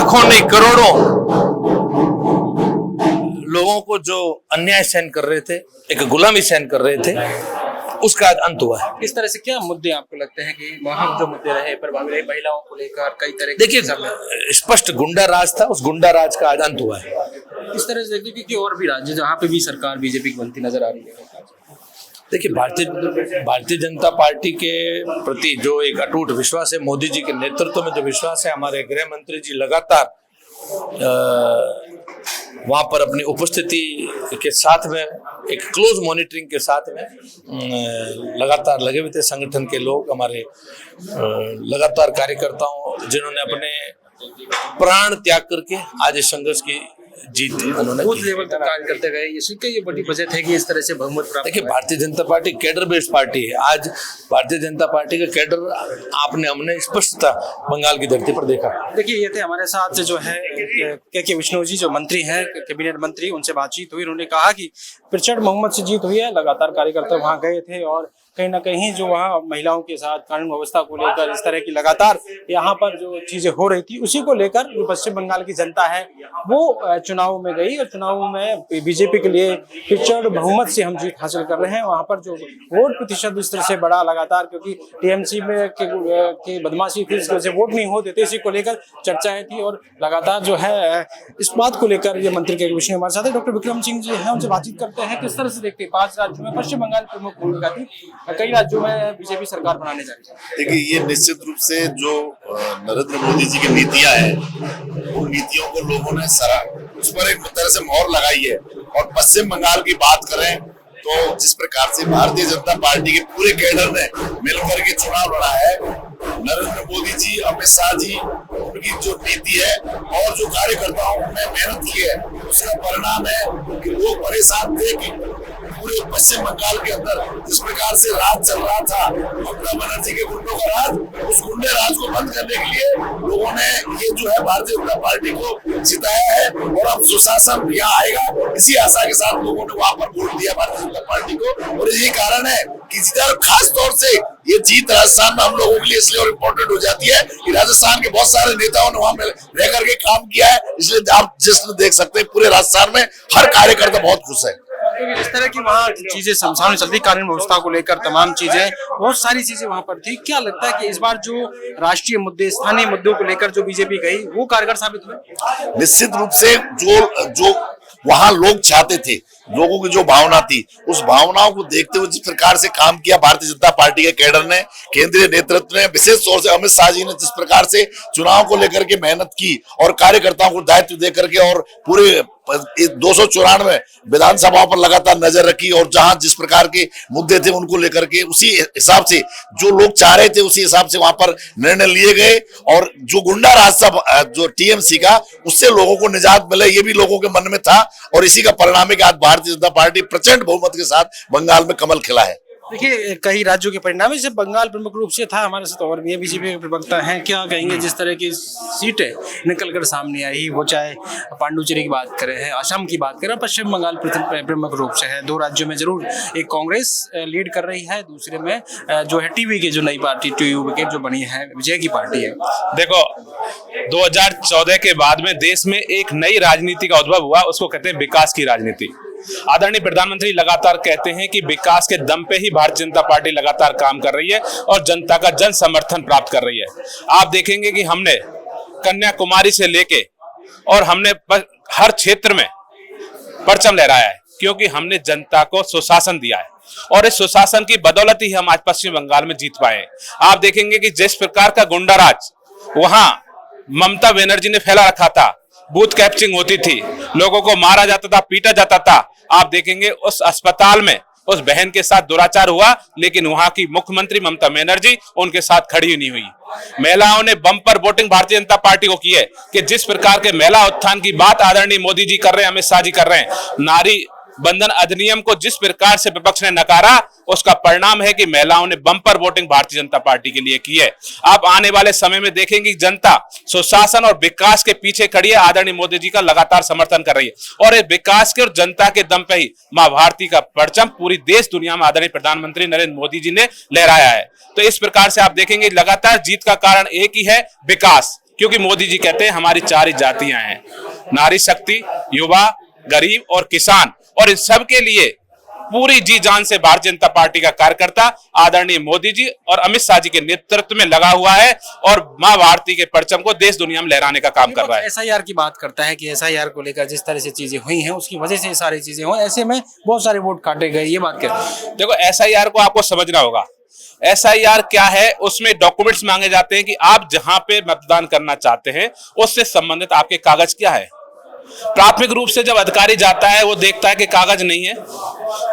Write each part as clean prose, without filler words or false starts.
लाखों नहीं करोड़ों लोगों को जो अन्याय सहन कर रहे थे, एक गुलामी सहन कर रहे थे, उसका आज अंत हुआ है। इस तरह से क्या मुद्दे आपको लगते हैं कि वहाँ जो मुद्दे रहे प्रभावी रहे महिलाओं को लेकर कई तरह देखिए, स्पष्ट गुंडा राज था, उस गुंडा राज का आज अंत हुआ है। इस तरह से देखिए कि और भी राज्य जहाँ पे भी सरकार बीजेपी की बनती नजर आ रही है। देखिए, भारतीय जनता पार्टी के प्रति जो एक अटूट विश्वास है, मोदी जी के नेतृत्व में जो विश्वास है, हमारे गृह मंत्री जी लगातार वहां पर अपनी उपस्थिति के साथ में, एक क्लोज मॉनिटरिंग के साथ में लगातार लगे हुए थे। संगठन के लोग, हमारे लगातार कार्यकर्ताओं, जिन्होंने अपने प्राण त्याग करके आज इस संघर्ष की जीत उन्होंने बूथ लेवल तक कार्य करते गए। इसी का ये बड़ी वजह है कि इस तरह से बहुमत प्राप्त। देखिए, Bharatiya Janata party cadre based party है। आज भारतीय जनता पार्टी का कैडर हमने स्पष्टता बंगाल की धरती पर देखा। देखिए, ये थे हमारे साथ जो है के विष्णु जी, जो मंत्री हैं, कैबिनेट मंत्री, उनसे बातचीत हुई। उन्होंने कहा कि प्रचंड बहुमत से जीत हुई है। लगातार कार्यकर्ता वहाँ गए थे और कहीं ना कहीं जो वहाँ महिलाओं के साथ कानून व्यवस्था को लेकर इस तरह की लगातार यहाँ पर जो चीजें हो रही थी, उसी को लेकर जो पश्चिम बंगाल की जनता है वो चुनाव में गई और चुनाव में बीजेपी के लिए प्रचंड बहुमत से हम जीत हासिल कर रहे हैं। वहाँ पर जो वोट प्रतिशत इस तरह से बढ़ा लगातार, क्योंकि टीएमसी में के बदमाशी थी, इस वजह से वोट नहीं होते थे, इसी को लेकर चर्चाएं थी। और लगातार जो है इस बात को लेकर ये मंत्री के विषय हमारे साथ है डॉक्टर विक्रम सिंह जी हैं, उनसे बातचीत करते हैं। किस तरह से देखते हैं 5 राज्यों में पश्चिम बंगाल प्रमुख भूमिका थी, कई राज्यों में बीजेपी सरकार बनाने जा रही है। देखिए, ये निश्चित रूप से जो नरेंद्र मोदी जी की नीतियां हैं, उन नीतियों को लोगों ने सरा, उस पर एक तरह से मोहर लगाई है। और पश्चिम बंगाल की बात करें तो जिस प्रकार से भारतीय जनता पार्टी के पूरे कैडर ने मिलकर के चुनाव लड़ा है, नरेंद्र मोदी जी, अमित शाह जी, उनकी जो नीति है और जो कार्यकर्ताओं ने मेहनत की है, उसका परिणाम है कि लोग परेशान थे कि पूरे पश्चिम बंगाल के अंदर जिस प्रकार से राज चल रहा था, ममता बनर्जी के गुंडों का राज, उस गुंडे राज को बंद करने के लिए लोगों ने ये जो है भारतीय जनता पार्टी को जिताया है। और अब सुशासन यहाँ आएगा, इसी आशा के साथ लोगों ने वहां पर वोट दिया भारतीय जनता पार्टी को। और यही कारण है कि खास तौर से ये जीत राजस्थान में हम लोगों के लिए इसलिए और इम्पोर्टेंट हो जाती है कि राजस्थान के बहुत सारे नेताओं ने वहां रह करके काम किया है। इसलिए आप जिसने देख सकते हैं पूरे राजस्थान में हर कार्यकर्ता बहुत खुश है। इस तरह की वहाँ चीजें सामने चलती, कानून व्यवस्था को लेकर तमाम चीजें, बहुत सारी चीजें वहाँ पर थी। क्या लगता है कि इस बार जो राष्ट्रीय मुद्दे, स्थानीय मुद्दों को लेकर जो बीजेपी गई, वो कारगर साबित हुए? निश्चित रूप से जो वहां लोग चाहते थे, लोगों की जो भावना थी, उस भावनाओं को देखते हुए जिस प्रकार से काम किया भारतीय जनता पार्टी के कैडर ने, केंद्रीय नेतृत्व ने, विशेष तौर से अमित शाह जी ने जिस प्रकार से चुनाव को लेकर के मेहनत की और कार्यकर्ताओं को दायित्व दे करके और पूरे 294 विधानसभाओं पर लगातार नजर रखी और जहां जिस प्रकार के मुद्दे थे उनको लेकर के उसी हिसाब से जो लोग चाह रहे थे उसी हिसाब से वहां पर निर्णय लिए गए। और जो गुंडा राज था जो टीएमसी का, उससे लोगों को निजात मिले, ये भी लोगों के मन में था। और इसी का परिणाम है कि आज भारतीय जनता पार्टी प्रचंड बहुमत के साथ बंगाल में कमल खिला है। देखिए, कई राज्यों के परिणाम, जैसे बंगाल प्रमुख रूप से था हमारे साथ और भी बीजेपी के प्रवक्ता हैं। क्या कहेंगे जिस तरह की सीटें निकल कर सामने आई, वो चाहे पांडुचेरी की बात करें, असम की बात करें, पश्चिम बंगाल प्रमुख रूप से है। 2 राज्यों में जरूर एक कांग्रेस लीड कर रही है, दूसरे में जो है टीवी की जो नई पार्टी टीवी जो बनी है, विजय की पार्टी है। देखो, 2014 के बाद में देश में एक नई राजनीति का उद्भव हुआ, उसको कहते हैं विकास की राजनीति। आदरणीय प्रधानमंत्री लगातार कहते हैं कि विकास के दम पे ही भारतीय जनता पार्टी लगातार काम कर रही है और जनता का जन समर्थन प्राप्त कर रही है। आप देखेंगे कि हमने कन्याकुमारी से लेके और हमने हर क्षेत्र में परचम लहराया है, क्योंकि हमने जनता को सुशासन दिया है और इस सुशासन की बदौलत ही हम आज पश्चिम बंगाल में जीत पाए। आप देखेंगे कि जिस प्रकार का गुंडा राज वहां ममता बनर्जी ने फैला रखा था, बूथ कैप्चरिंग होती थी, लोगों को मारा जाता था, पीटा जाता था। आप देखेंगे उस अस्पताल में उस बहन के साथ दुराचार हुआ, लेकिन वहां की मुख्यमंत्री ममता बनर्जी उनके साथ खड़ी नहीं हुई। महिलाओं ने bumper voting Bharatiya Janata party को की है कि जिस प्रकार के महिला उत्थान की बात आदरणीय मोदी जी कर रहे हैं, अमित शाह जी कर रहे हैं, नारी बंधन अधिनियम को जिस प्रकार से विपक्ष ने नकारा, उसका परिणाम है कि महिलाओं ने bumper voting Bharatiya Janata party के लिए की है। आप आने वाले समय में देखेंगे जनता सुशासन और विकास के पीछे खड़ी है, आदरणीय मोदी जी का लगातार समर्थन कर रही है और इस विकास के और जनता के दम पे ही मां भारती का परचम पूरी देश दुनिया में आदरणीय प्रधानमंत्री नरेंद्र मोदी जी ने लहराया है। तो इस प्रकार से आप देखेंगे लगातार जीत का कारण एक ही है, विकास। क्योंकि मोदी जी कहते हैं हमारी 4 ही जातियां हैं, नारी शक्ति, युवा, गरीब और किसान, और इन सब के लिए पूरी जी जान से भारतीय जनता पार्टी का कार्यकर्ता आदरणीय मोदी जी और अमित शाह जी के नेतृत्व में लगा हुआ है और मां भारती के परचम को देश दुनिया में लहराने का काम कर रहा है। एसआईआर की बात करता है कि एसआईआर को लेकर जिस तरह से चीजें हुई हैं उसकी वजह से ये सारी चीजें हुई, ऐसे में बहुत सारे वोट काटे गए, ये बात कहते हैं। देखो, एसआईआर को आपको समझना होगा। एसआईआर क्या है? उसमें डॉक्यूमेंट्स मांगे जाते हैं कि आप जहां पे मतदान करना चाहते हैं उससे संबंधित आपके कागज क्या है। प्राथमिक रूप से जब अधिकारी जाता है वो देखता है कि कागज नहीं है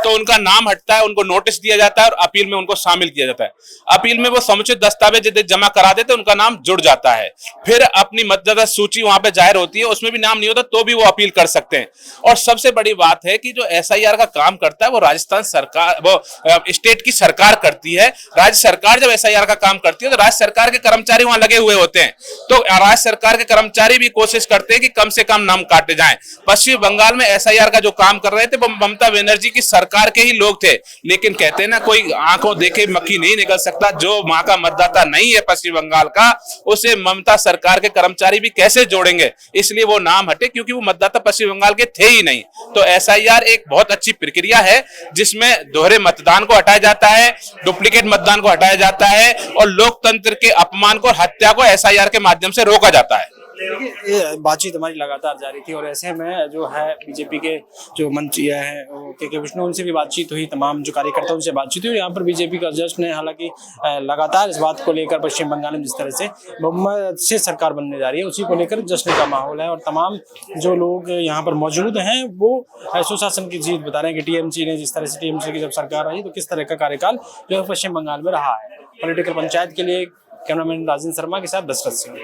तो उनका नाम हटता है, उनको नोटिस दिया जाता है और अपील में उनको शामिल किया जाता है। अपील में वो समुचित दस्तावेज यदि जमा करा देते उनका नाम जुड़ जाता है। फिर अपनी मतदाता सूची वहां पे जाहिर होती है, उसमें भी नाम नहीं होता तो भी वो अपील कर सकते हैं। और सबसे बड़ी बात है कि जो एसआईआर का काम करता है वो राजस्थान सरकार, वो स्टेट की सरकार करती है। राज्य सरकार जब एसआईआर का काम करती है तो राज्य सरकार के कर्मचारी वहां लगे हुए होते हैं, तो राज्य सरकार के कर्मचारी भी कोशिश करते हैं कि कम से कम नाम काटे जाएं। पश्चिम बंगाल में एसआईआर का जो काम कर रहे थे वो ममता बनर्जी की सरकार के ही लोग थे, लेकिन कहते हैं ना कोई आंखों देखे मक्खी नहीं निकल सकता। जो वहां का मतदाता नहीं है पश्चिम बंगाल का, उसे ममता सरकार के कर्मचारी भी कैसे जोड़ेंगे, इसलिए वो नाम हटे क्योंकि वो मतदाता पश्चिम बंगाल के थे ही नहीं। तो एसआईआर एक बहुत अच्छी प्रक्रिया है जिसमें दोहरे मतदान को हटाया जाता है, डुप्लीकेट मतदान को हटाया जाता है और लोकतंत्र के अपमान को और हत्या को एसआईआर के माध्यम से रोका जाता है। देखिए, ये बातचीत हमारी लगातार जारी थी और ऐसे में जो है बीजेपी के जो मंत्री हैं के विष्णु, उनसे भी बातचीत हुई, तमाम जो कार्यकर्ता उनसे बातचीत हुई। यहाँ पर बीजेपी का जश्न है, हालांकि लगातार इस बात को लेकर पश्चिम बंगाल में जिस तरह से बहुमत से सरकार बनने जा रही है उसी को लेकर जश्न का माहौल है और तमाम जो लोग यहाँ पर मौजूद हैं वो सुशासन की जीत बता रहे हैं कि टीएमसी ने जिस तरह से टीएमसी की जब सरकार आई तो किस तरह का कार्यकाल जो है पश्चिम बंगाल में रहा है। पॉलिटिकल पंचायत के लिए कैमरामैन राजेंद्र शर्मा के साथ दशरथ सिंह।